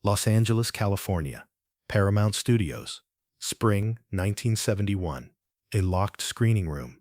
Los Angeles, California. Paramount Studios. Spring 1971. A locked screening room.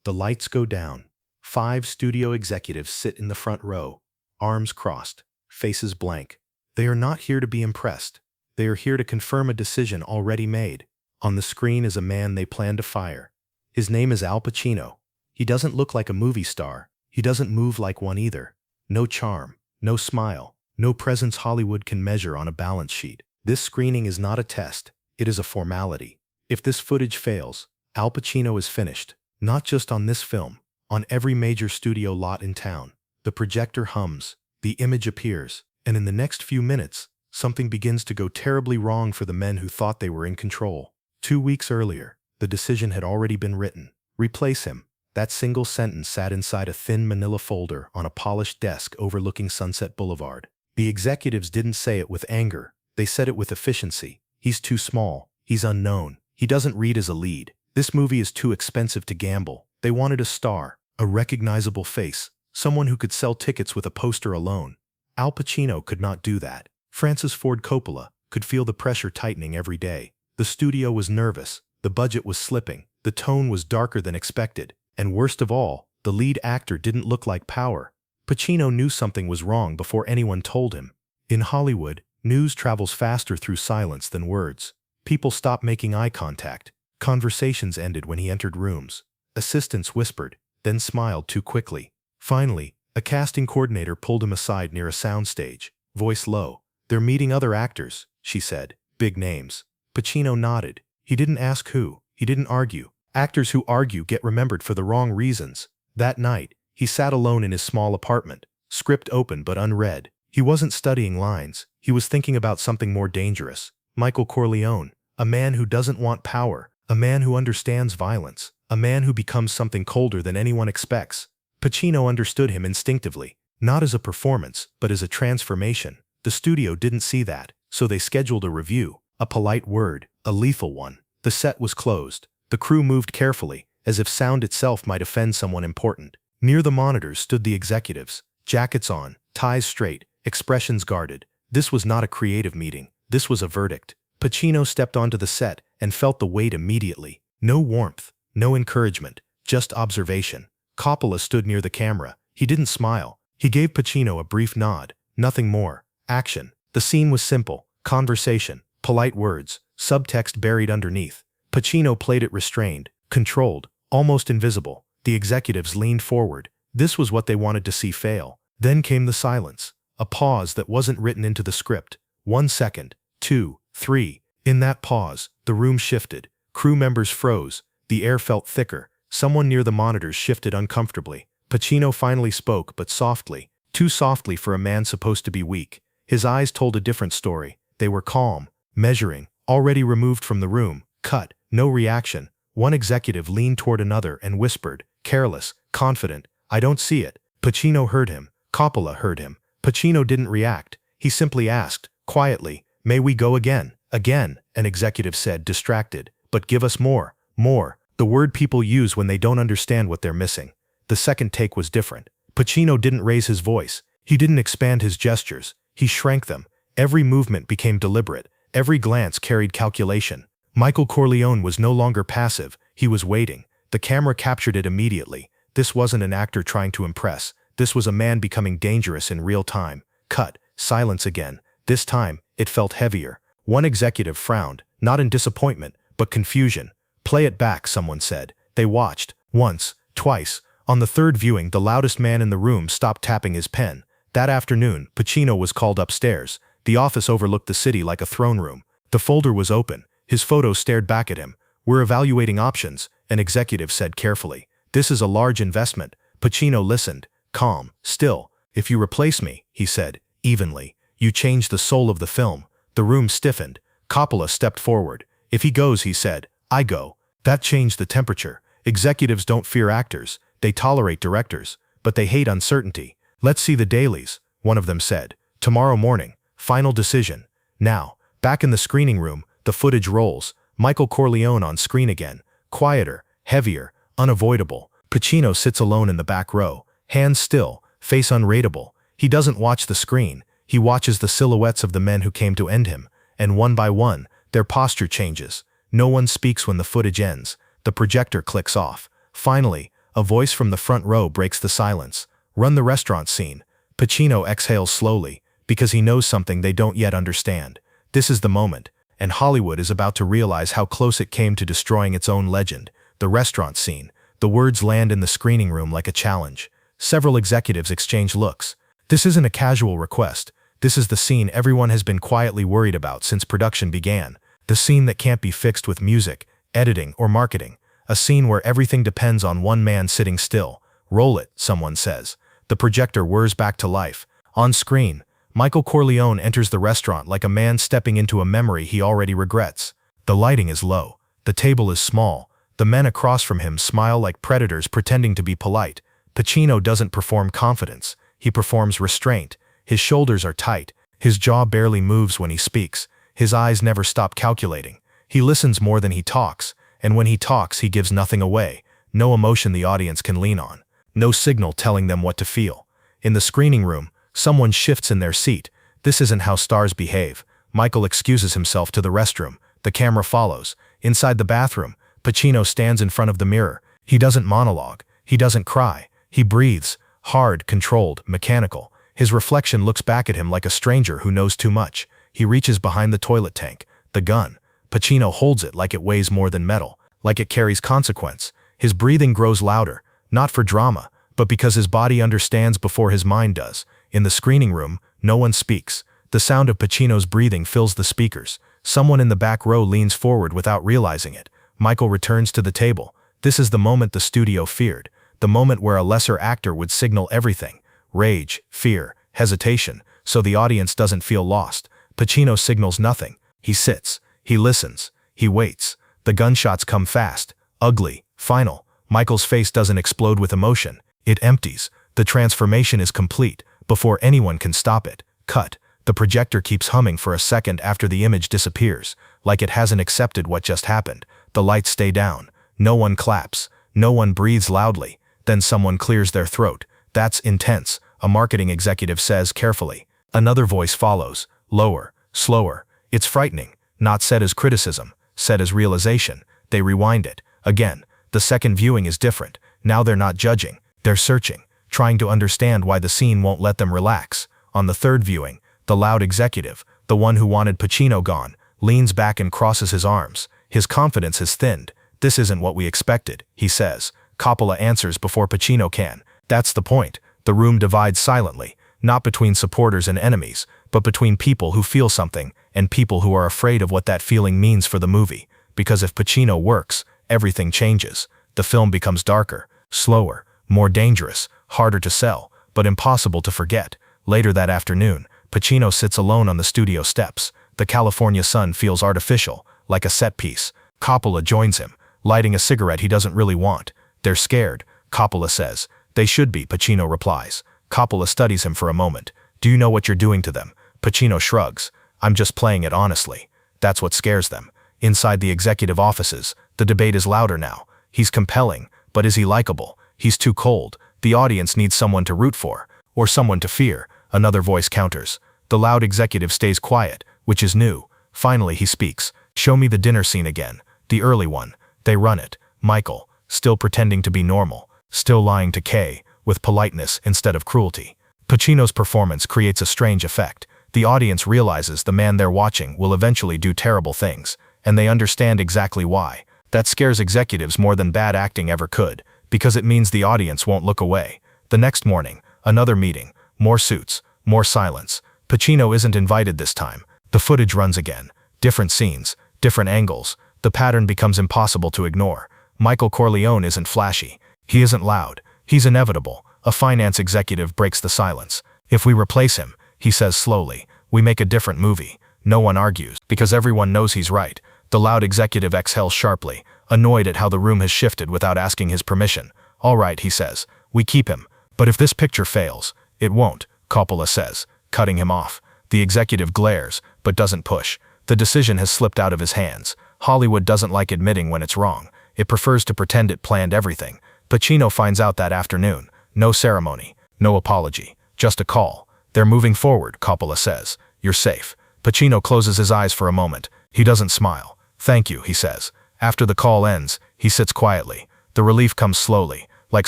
The lights go down. 5 studio executives sit in the front row, arms crossed, faces blank. They are not here to be impressed. They are here to confirm a decision already made. On the screen is a man they plan to fire. His name is Al Pacino. He doesn't look like a movie star. He doesn't move like one either. No charm, no smile, no presence Hollywood can measure on a balance sheet. This screening is not a test. It is a formality. If this footage fails, Al Pacino is finished. Not just on this film, on every major studio lot in town. The projector hums, the image appears, and in the next few minutes, something begins to go terribly wrong for the men who thought they were in control. 2 weeks earlier, the decision had already been written. Replace him. That single sentence sat inside a thin manila folder on a polished desk overlooking Sunset Boulevard. The executives didn't say it with anger. They said it with efficiency. He's too small. He's unknown. He doesn't read as a lead. This movie is too expensive to gamble. They wanted a star, a recognizable face, someone who could sell tickets with a poster alone. Al Pacino could not do that. Francis Ford Coppola could feel the pressure tightening every day. The studio was nervous. The budget was slipping. The tone was darker than expected. And worst of all, the lead actor didn't look like power. Pacino knew something was wrong before anyone told him. In Hollywood, news travels faster through silence than words. People stopped making eye contact. Conversations ended when he entered rooms. Assistants whispered, then smiled too quickly. Finally, a casting coordinator pulled him aside near a soundstage, voice low. "They're meeting other actors," she said. "Big names." Pacino nodded. He didn't ask who. He didn't argue. Actors who argue get remembered for the wrong reasons. That night, he sat alone in his small apartment, script open but unread. He wasn't studying lines. He was thinking about something more dangerous. Michael Corleone, a man who doesn't want power, a man who understands violence, a man who becomes something colder than anyone expects. Pacino understood him instinctively, not as a performance, but as a transformation. The studio didn't see that, so they scheduled a review, a polite word, a lethal one. The set was closed. The crew moved carefully, as if sound itself might offend someone important. Near the monitors stood the executives, jackets on, ties straight, expressions guarded. This was not a creative meeting. This was a verdict. Pacino stepped onto the set and felt the weight immediately. No warmth, no encouragement, just observation. Coppola stood near the camera. He didn't smile. He gave Pacino a brief nod. Nothing more. Action. The scene was simple. Conversation. Polite words. Subtext buried underneath. Pacino played it restrained, controlled, almost invisible. The executives leaned forward. This was what they wanted to see fail. Then came the silence. A pause that wasn't written into the script. 1 second. 2, 3. In that pause, the room shifted. Crew members froze. The air felt thicker. Someone near the monitors shifted uncomfortably. Pacino finally spoke, but softly. Too softly for a man supposed to be weak. His eyes told a different story. They were calm, measuring, already removed from the room. Cut. No reaction. One executive leaned toward another and whispered, careless, confident, "I don't see it." Pacino heard him. Coppola heard him. Pacino didn't react. He simply asked, quietly, "May we go again?" "Again," an executive said, distracted. "But give us more. More." The word people use when they don't understand what they're missing. The second take was different. Pacino didn't raise his voice. He didn't expand his gestures. He shrank them. Every movement became deliberate. Every glance carried calculation. Michael Corleone was no longer passive. He was waiting. The camera captured it immediately. This wasn't an actor trying to impress. This was a man becoming dangerous in real time. Cut. Silence again. This time, it felt heavier. One executive frowned, not in disappointment, but confusion. "Play it back," someone said. They watched. Once. Twice. On the third viewing, the loudest man in the room stopped tapping his pen. That afternoon, Pacino was called upstairs. The office overlooked the city like a throne room. The folder was open. His photos stared back at him. "We're evaluating options," an executive said carefully. "This is a large investment." Pacino listened, calm, still. "If you replace me," he said, evenly, "you change the soul of the film." The room stiffened. Coppola stepped forward. "If he goes," he said, "I go." That changed the temperature. Executives don't fear actors. They tolerate directors. But they hate uncertainty. "Let's see the dailies," one of them said. "Tomorrow morning. Final decision." Now, back in the screening room, the footage rolls. Michael Corleone on screen again. Quieter, heavier, unavoidable. Pacino sits alone in the back row. Hands still, face unreadable. He doesn't watch the screen. He watches the silhouettes of the men who came to end him, and one by one, their posture changes. No one speaks when the footage ends. The projector clicks off. Finally, a voice from the front row breaks the silence. Run the restaurant scene. Pacino exhales slowly, because he knows something they don't yet understand. This is the moment, and Hollywood is about to realize how close it came to destroying its own legend. The restaurant scene. The words land in the screening room like a challenge. Several executives exchange looks. This isn't a casual request. This is the scene everyone has been quietly worried about since production began. The scene that can't be fixed with music, editing, or marketing. A scene where everything depends on one man sitting still. Roll it, someone says. The projector whirs back to life. On screen, Michael Corleone enters the restaurant like a man stepping into a memory he already regrets. The lighting is low. The table is small. The men across from him smile like predators pretending to be polite. Pacino doesn't perform confidence. He performs restraint. His shoulders are tight. His jaw barely moves when he speaks. His eyes never stop calculating. He listens more than he talks, and when he talks, he gives nothing away. No emotion the audience can lean on. No signal telling them what to feel. In the screening room, someone shifts in their seat. This isn't how stars behave. Michael excuses himself to the restroom. The camera follows. Inside the bathroom, Pacino stands in front of the mirror. He doesn't monologue. He doesn't cry. He breathes. Hard, controlled, mechanical. His reflection looks back at him like a stranger who knows too much. He reaches behind the toilet tank. The gun. Pacino holds it like it weighs more than metal, like it carries consequence. His breathing grows louder, not for drama, but because his body understands before his mind does. In the screening room, no one speaks. The sound of Pacino's breathing fills the speakers. Someone in the back row leans forward without realizing it. Michael returns to the table. This is the moment the studio feared. The moment where a lesser actor would signal everything. Rage, fear, hesitation, so the audience doesn't feel lost. Pacino signals nothing. He sits. He listens. He waits. The gunshots come fast, ugly, final. Michael's face doesn't explode with emotion. It empties. The transformation is complete, before anyone can stop it. Cut. The projector keeps humming for a second after the image disappears, like it hasn't accepted what just happened. The lights stay down. No one claps. No one breathes loudly. Then someone clears their throat. That's intense, a marketing executive says carefully. Another voice follows, lower, slower. It's frightening, not said as criticism, said as realization. They rewind it. Again, the second viewing is different. Now they're not judging, they're searching, trying to understand why the scene won't let them relax. On the third viewing, the loud executive, the one who wanted Pacino gone, leans back and crosses his arms. His confidence has thinned. This isn't what we expected, he says. Coppola answers before Pacino can. That's the point. The room divides silently, not between supporters and enemies, but between people who feel something and people who are afraid of what that feeling means for the movie. Because if Pacino works, everything changes. The film becomes darker, slower, more dangerous, harder to sell, but impossible to forget. Later that afternoon, Pacino sits alone on the studio steps. The California sun feels artificial, like a set piece. Coppola joins him, lighting a cigarette he doesn't really want. They're scared, Coppola says. They should be, Pacino replies. Coppola studies him for a moment. Do you know what you're doing to them? Pacino shrugs. I'm just playing it honestly. That's what scares them. Inside the executive offices, the debate is louder now. He's compelling, but is he likable? He's too cold. The audience needs someone to root for, or someone to fear. Another voice counters. The loud executive stays quiet, which is new. Finally he speaks. Show me the dinner scene again. The early one. They run it. Michael, still pretending to be normal, still lying to Kay, with politeness instead of cruelty. Pacino's performance creates a strange effect. The audience realizes the man they're watching will eventually do terrible things, and they understand exactly why. That scares executives more than bad acting ever could, because it means the audience won't look away. The next morning, another meeting, more suits, more silence. Pacino isn't invited this time. The footage runs again. Different scenes, different angles. The pattern becomes impossible to ignore. Michael Corleone isn't flashy. He isn't loud. He's inevitable. A finance executive breaks the silence. If we replace him, he says slowly, we make a different movie. No one argues, because everyone knows he's right. The loud executive exhales sharply, annoyed at how the room has shifted without asking his permission. All right, he says, we keep him. But if this picture fails, it won't, Coppola says, cutting him off. The executive glares, but doesn't push. The decision has slipped out of his hands. Hollywood doesn't like admitting when it's wrong. It prefers to pretend it planned everything. Pacino finds out that afternoon. No ceremony, no apology, just a call. They're moving forward, Coppola says. You're safe. Pacino closes his eyes for a moment. He doesn't smile. Thank you, he says. After the call ends, he sits quietly. The relief comes slowly, like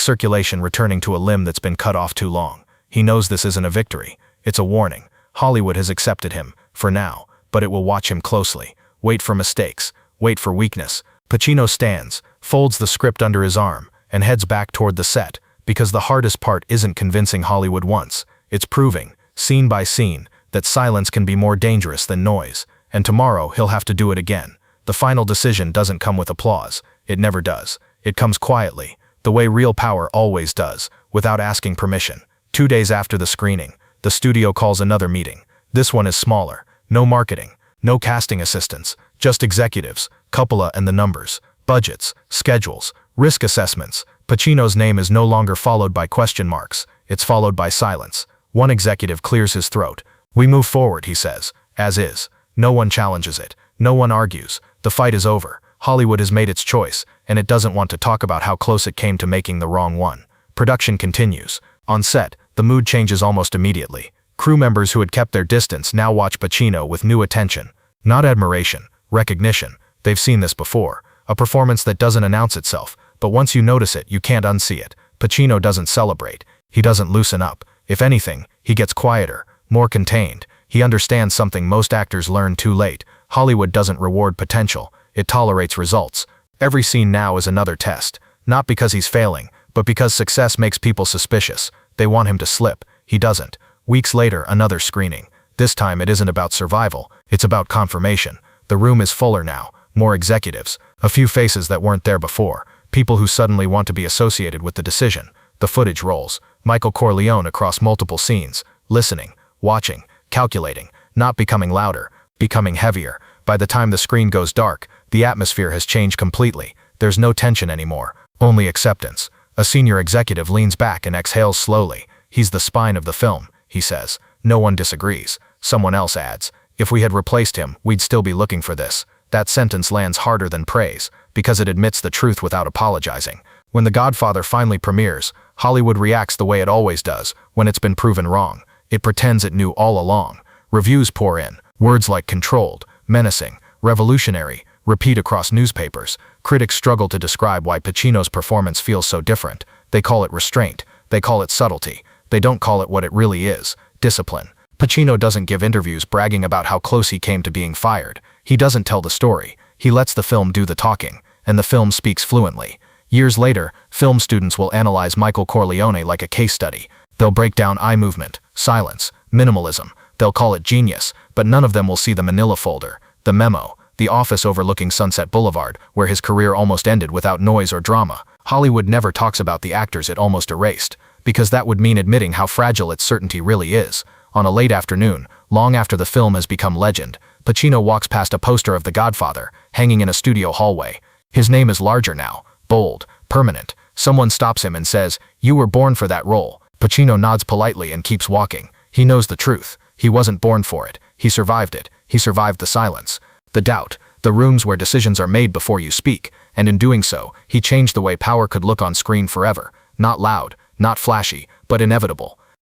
circulation returning to a limb that's been cut off too long. He knows this isn't a victory. It's a warning. Hollywood has accepted him, for now, but it will watch him closely. Wait for mistakes. Wait for weakness. Pacino stands, folds the script under his arm, and heads back toward the set, because the hardest part isn't convincing Hollywood once. It's proving, scene by scene, that silence can be more dangerous than noise. And tomorrow he'll have to do it again. The final decision doesn't come with applause. It never does. It comes quietly, the way real power always does, without asking permission. 2 days after the screening, the studio calls another meeting. This one is smaller. No marketing, no casting assistants, just executives, Coppola and the numbers, budgets, schedules, risk assessments. Pacino's name is no longer followed by question marks. It's followed by silence. One executive clears his throat. We move forward, he says, as is. No one challenges it. No one argues. The fight is over. Hollywood has made its choice, and it doesn't want to talk about how close it came to making the wrong one. Production continues. On set, the mood changes almost immediately. Crew members who had kept their distance now watch Pacino with new attention. Not admiration, recognition. They've seen this before. A performance that doesn't announce itself, but once you notice it, you can't unsee it. Pacino doesn't celebrate. He doesn't loosen up. If anything, he gets quieter, more contained. He understands something most actors learn too late. Hollywood doesn't reward potential. It tolerates results. Every scene now is another test. Not because he's failing, but because success makes people suspicious. They want him to slip. He doesn't. Weeks later, another screening. This time it isn't about survival. It's about confirmation. The room is fuller now. More executives. A few faces that weren't there before. People who suddenly want to be associated with the decision. The footage rolls. Michael Corleone across multiple scenes. Listening. Watching. Calculating. Not becoming louder. Becoming heavier. By the time the screen goes dark, the atmosphere has changed completely. There's no tension anymore. Only acceptance. A senior executive leans back and exhales slowly. He's the spine of the film, he says. No one disagrees. Someone else adds, if we had replaced him, we'd still be looking for this. That sentence lands harder than praise, because it admits the truth without apologizing. When The Godfather finally premieres, Hollywood reacts the way it always does when it's been proven wrong. It pretends it knew all along. Reviews pour in. Words like controlled, menacing, revolutionary, repeat across newspapers. Critics struggle to describe why Pacino's performance feels so different. They call it restraint. They call it subtlety. They don't call it what it really is, discipline. Pacino doesn't give interviews bragging about how close he came to being fired. He doesn't tell the story. He lets the film do the talking, and the film speaks fluently. Years later, film students will analyze Michael Corleone like a case study. They'll break down eye movement, silence, minimalism. They'll call it genius, but none of them will see the manila folder, the memo, the office overlooking Sunset Boulevard, where his career almost ended without noise or drama. Hollywood never talks about the actors it almost erased, because that would mean admitting how fragile its certainty really is. On a late afternoon, long after the film has become legend, Pacino walks past a poster of The Godfather, hanging in a studio hallway. His name is larger now, bold, permanent. Someone stops him and says, "You were born for that role." Pacino nods politely and keeps walking. He knows the truth. He wasn't born for it. He survived it. He survived the silence, the doubt, the rooms where decisions are made before you speak, and in doing so, he changed the way power could look on screen forever. Not loud, not flashy, but inevitable.